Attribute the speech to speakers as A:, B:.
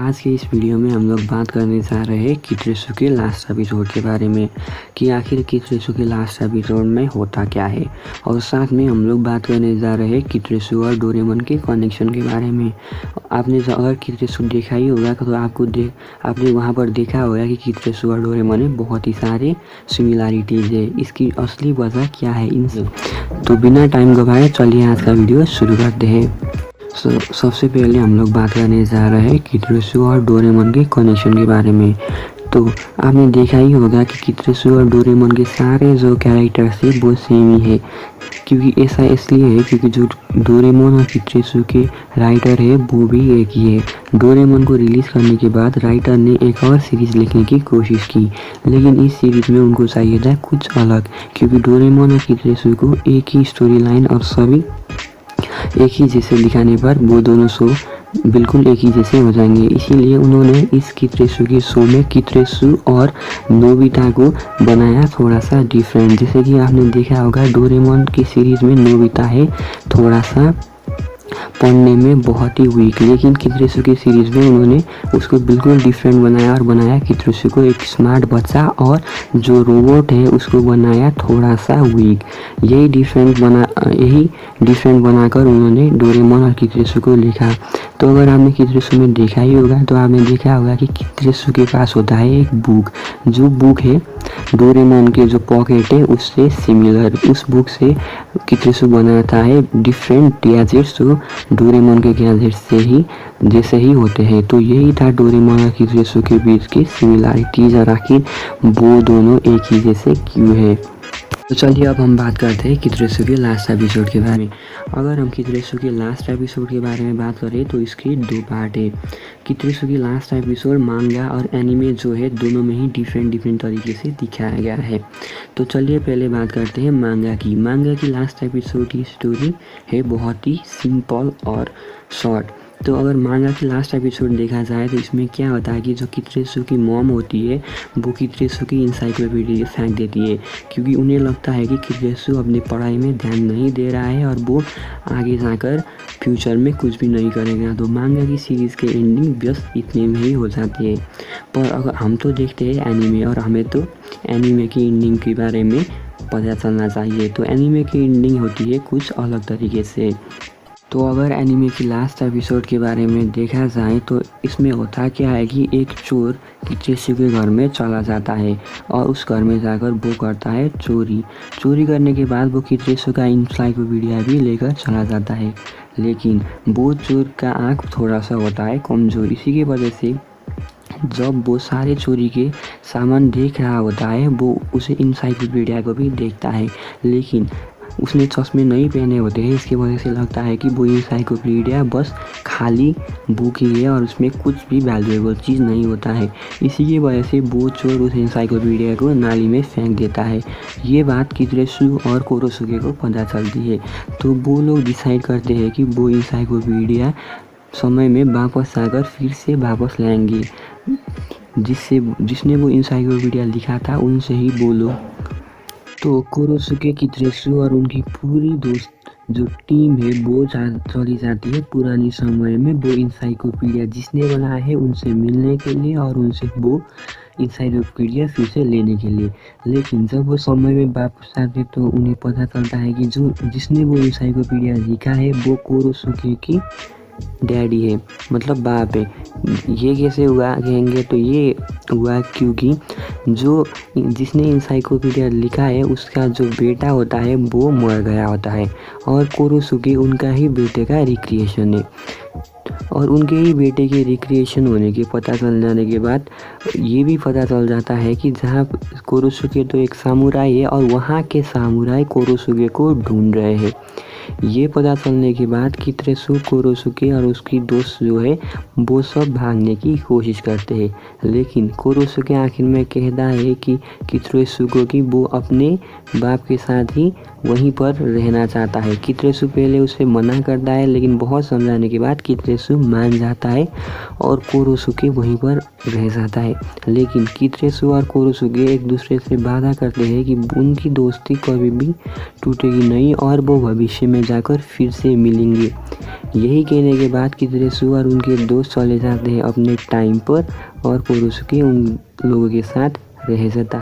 A: आज के इस वीडियो में हम लोग बात करने जा रहे हैं कित्रेसु के लास्ट एपिसोड के बारे में कि आखिर कित्रेसु के लास्ट एपिसोड में होता क्या है। और साथ में हम लोग बात करने जा रहे हैं कित्रेसु और डोरेमोन के कनेक्शन के बारे में। आपने अगर कित्रेसु देखा ही होगा तो आपने वहाँ पर देखा होगा कि कित्रेसु और डोरेमोन में बहुत ही सारे सिमिलैरिटीज़ है। इसकी असली वजह क्या है इनसे, तो बिना टाइम गवाए चलिए आज का वीडियो शुरू करते हैं। सबसे पहले हम लोग बात करने जा रहे हैं कित्रेसु और डोरेमोन के कनेक्शन के बारे में। तो आपने देखा ही होगा कि कित्रेसु और डोरेमोन के सारे जो कैरेक्टर्स है वो सेम ही है, क्योंकि ऐसा इसलिए है क्योंकि जो डोरेमोन और कित्रेसु के राइटर है वो भी एक ही है। डोरेमोन को रिलीज़ करने के बाद राइटर ने एक और सीरीज़ लिखने की कोशिश की, लेकिन इस सीरीज़ में उनको चाहिए था कुछ अलग, क्योंकि डोरेमोन और कित्रेसु को एक ही स्टोरी लाइन और सभी एक ही जैसे दिखाने पर वो दोनों शो बिल्कुल एक ही जैसे हो जाएंगे। इसीलिए उन्होंने इस कित्रेसु के शो में कित्रेसु और नोबिता को बनाया थोड़ा सा डिफरेंट। जैसे कि आपने देखा होगा डोरेमोन की सीरीज़ में नोबिता है थोड़ा सा पढ़ने में बहुत ही वीक, लेकिन कित्रेसु की सीरीज़ में उन्होंने उसको बिल्कुल डिफरेंट बनाया और बनाया कित्रेसु को एक स्मार्ट बच्चा, और जो रोबोट है उसको बनाया थोड़ा सा वीक। यही डिफरेंट बनाकर उन्होंने डोरेमोन और कित्रेसु को लिखा। तो अगर आपने कित्रेसु में देखा ही होगा तो आपने देखा होगा कि कित्रेसु के पास होता है एक बुक, जो बुक है डोरेमोन के जो पॉकेट है उससे सिमिलर। उस बुक से कित्रेसु बनाता है डिफरेंट गैजेट्स जो डोरेमोन के गैजेट्स से ही जैसे ही होते हैं। तो यही था डोरेमोन और कित्रेसु के बीच की सिमिलैरिटीज, और आखिर वो दोनों एक ही जैसे क्यों है। तो चलिए अब हम बात करते हैं कित्रेसु के लास्ट एपिसोड के बारे में। अगर हम कित्रेसु के लास्ट एपिसोड के बारे में बात करें तो इसके दो पार्ट है। कित्रेसु की लास्ट एपिसोड मांगा और एनिमे जो है दोनों में ही डिफरेंट तरीके से दिखाया गया है। तो चलिए पहले बात करते हैं मांगा की। मांगा की लास्ट एपिसोड की स्टोरी है बहुत ही सिंपल और शॉर्ट। तो अगर मांगा की लास्ट एपिसोड देखा जाए तो इसमें क्या होता है कि जो कित्रेसु की मॉम होती है वो कित्रेसु की इंसाइक्लोपीडिया फेंक देती है, क्योंकि उन्हें लगता है कि कित्रेसु अपनी पढ़ाई में ध्यान नहीं दे रहा है और वो आगे जाकर फ्यूचर में कुछ भी नहीं करेगा। तो मांगा की सीरीज़ के एंडिंग बस इतने में ही हो जाती है। पर अगर हम तो देखते हैं एनीमे, और हमें तो एनीमे की एंडिंग के बारे में पता चलना चाहिए। तो एनीमे की एंडिंग होती है कुछ अलग तरीके से। तो अगर एनीमे की लास्ट एपिसोड के बारे में देखा जाए तो इसमें होता क्या है कि एक चोर कित्रेसु के घर में चला जाता है और उस घर में जाकर वो करता है चोरी करने के बाद वो कित्रेसु का इंसाइक्लोपीडिया भी लेकर चला जाता है, लेकिन वो चोर का आँख थोड़ा सा होता है कमज़ोर। इसी की वजह से जब वो सारे चोरी के सामान देख रहा होता है वो उसे इंसाइक्लोपीडिया को भी देखता है, लेकिन उसने चश्मे नहीं पहने होते हैं। इसकी वजह से लगता है कि वो इंसाइक्लोपीडिया बस खाली बुक ही है और उसमें कुछ भी वैल्यूएबल चीज़ नहीं होता है। इसी की वजह से वो चोर उस इंसाइक्लोपीडिया को नाली में फेंक देता है। ये बात कित्रेसु और कोरोसुके को पता चलती है, तो वो लोग डिसाइड करते हैं कि वो इंसाइक्लोपीडिया समय में वापस आकर फिर से वापस लाएंगे। जिसने वो इंसाइक्लोपीडिया लिखा था उनसे ही बोलो। तो कोरोसुके, कित्रेसु और उनकी पूरी दोस्त जो टीम है वो चली जाती है पुरानी समय में वो इंसाइक्लोपीडिया जिसने बनाया है उनसे मिलने के लिए और उनसे वो इंसाइक्लोपीडिया फिर से लेने के लिए। लेकिन जब वो समय में वापस आते तो उन्हें पता चलता है कि जिसने वो इंसाइक्लोपीडिया लिखा है वो कोरोसुके की डैडी है, मतलब बाप है। ये कैसे हुआ कहेंगे तो ये हुआ क्योंकि जिसने इंसाइक्लोपीडिया लिखा है उसका जो बेटा होता है वो मर गया होता है, और कोरोसुके उनका ही बेटे का रिक्रिएशन है। और उनके ही बेटे के रिक्रिएशन होने के पता चल जाने के बाद ये भी पता चल जाता है कि जहाँ कोरोसुके तो एक सामुराई है और वहाँ के सामुराई कोरोसुके को ढूंढ रहे हैं। ये पता चलने के बाद कित्रेसु, कोरोसुके और उसकी दोस्त जो है वो सब भागने की कोशिश करते हैं, लेकिन कोरोसुके आखिर में कहता है कि कित्रेसु को कि वो अपने बाप के साथ ही वहीं पर रहना चाहता है। कित्रेसु पहले उसे मना करता है, लेकिन बहुत समझाने के बाद कित्रेसु मान जाता है और कोरोसुके वहीं पर रह जाता है। लेकिन कित्रेसु और कोरोसुके एक दूसरे से वादा करते हैं कि उनकी दोस्ती कभी भी टूटेगी नहीं और वो भविष्य में में जाकर फिर से मिलेंगे। यही कहने के बाद कितरेसु और उनके दोस्त चले जाते हैं अपने टाइम पर और कोरोसुके उन लोगों के साथ रह जाता।